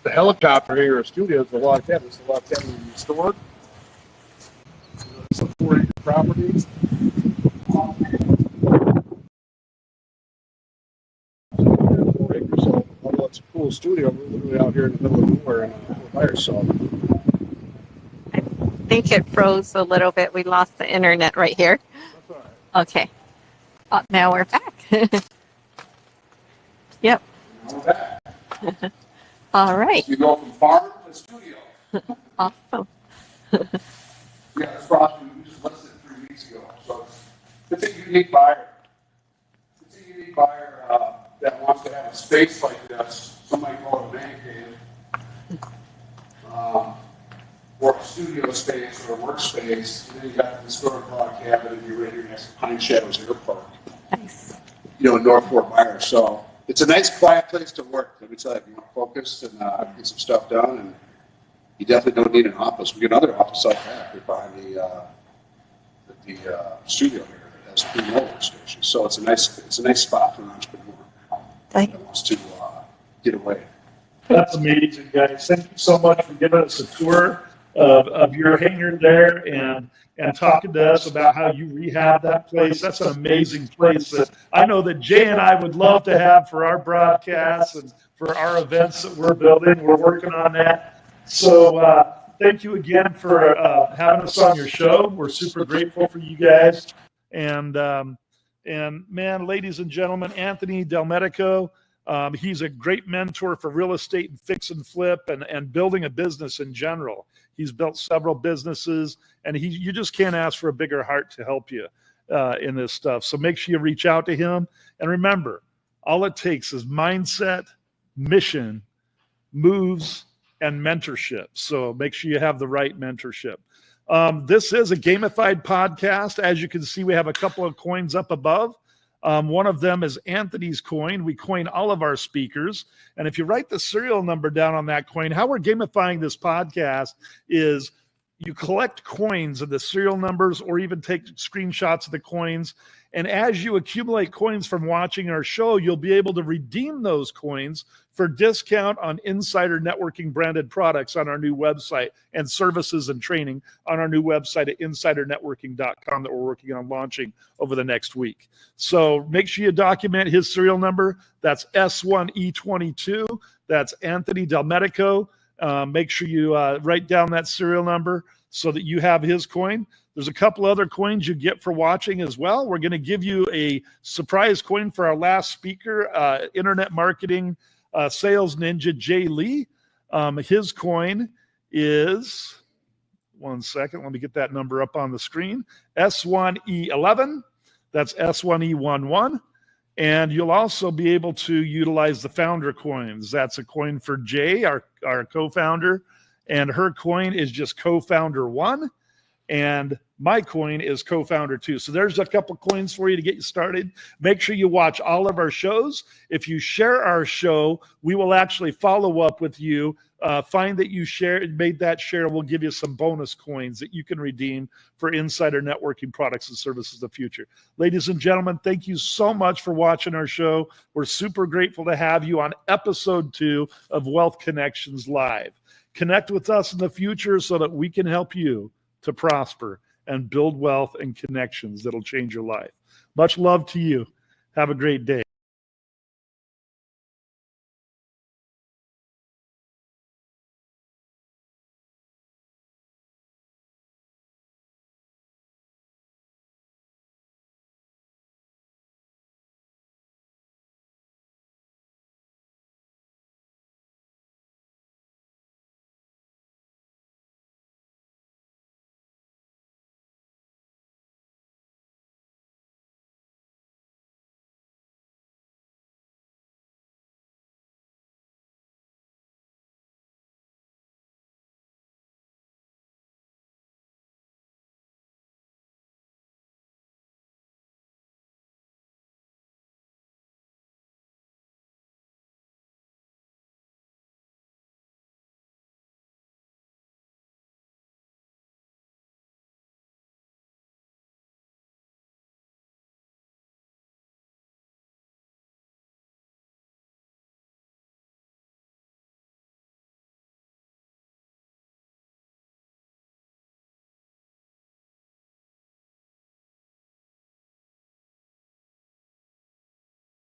B: the helicopter here, or studio, is the log cabin. It's the log cabin we restored. It's a 4-acre property. 4 acres. So although it's a cool studio, we're literally out here in the middle of nowhere in Fort Myers. So
C: I think it froze a little bit. We lost the internet right here.
B: that's all right.
C: Okay. Now we're back. Yep.
B: Now we're back.
C: All right.
B: So you go from farm to studio.
C: Awesome.
B: Yeah, this property we just listed 3 weeks ago. So it's a unique buyer. It's a unique buyer that wants to have a space like this. Somebody call it a man cave, or a studio space or a workspace. And then you got the historic log cabin, and you're right here next to Pine Shadows Air Park.
C: Nice.
B: In North Fort Myers. So it's a nice, quiet place to work. Let me tell you, if you want to focus and get some stuff done, and you definitely don't need an office. We get another office out back right behind the studio here that has 3 more workstations. So it's a nice spot for an entrepreneur that wants to get away.
A: That's amazing, guys. Thank you so much for giving us a tour of your hangar there and talking to us about how you rehab that place. That's an amazing place that I know that Jay and I would love to have for our broadcasts and for our events that we're building. We're working on that. So thank you again for having us on your show. We're super grateful for you guys. And man, ladies and gentlemen, Anthony Delmedico, he's a great mentor for real estate and fix and flip and building a business in general. He's built several businesses, and you just can't ask for a bigger heart to help you in this stuff. So make sure you reach out to him. And remember, all it takes is mindset, mission, moves, and mentorship. So make sure you have the right mentorship. This is a gamified podcast. As you can see, we have a couple of coins up above. One of them is Anthony's coin. We coin all of our speakers. And if you write the serial number down on that coin, how we're gamifying this podcast is you collect coins of the serial numbers or even take screenshots of the coins. And as you accumulate coins from watching our show, you'll be able to redeem those coins for discount on insider networking branded products on our new website and services and training on our new website at insidernetworking.com that we're working on launching over the next week. So make sure you document his serial number. That's S1E22. That's Anthony Delmedico. Make sure you write down that serial number so that you have his coin. There's a couple other coins you get for watching as well. We're going to give you a surprise coin for our last speaker, internet marketing sales ninja Jay Lee. His coin is, one second, let me get that number up on the screen, S1E11. That's S1E11. And you'll also be able to utilize the founder coins. That's a coin for Jay, our co-founder, and her coin is just co-founder 1. And my coin is co-founder 2. So there's a couple coins for you to get you started. Make sure you watch all of our shows. If you share our show, we will actually follow up with you. Find that you made that share. We'll give you some bonus coins that you can redeem for insider networking products and services of the future. Ladies and gentlemen, thank you so much for watching our show. We're super grateful to have you on episode 2 of Wealth Connections Live. Connect with us in the future so that we can help you to prosper and build wealth and connections that'll change your life. Much love to you. Have a great day.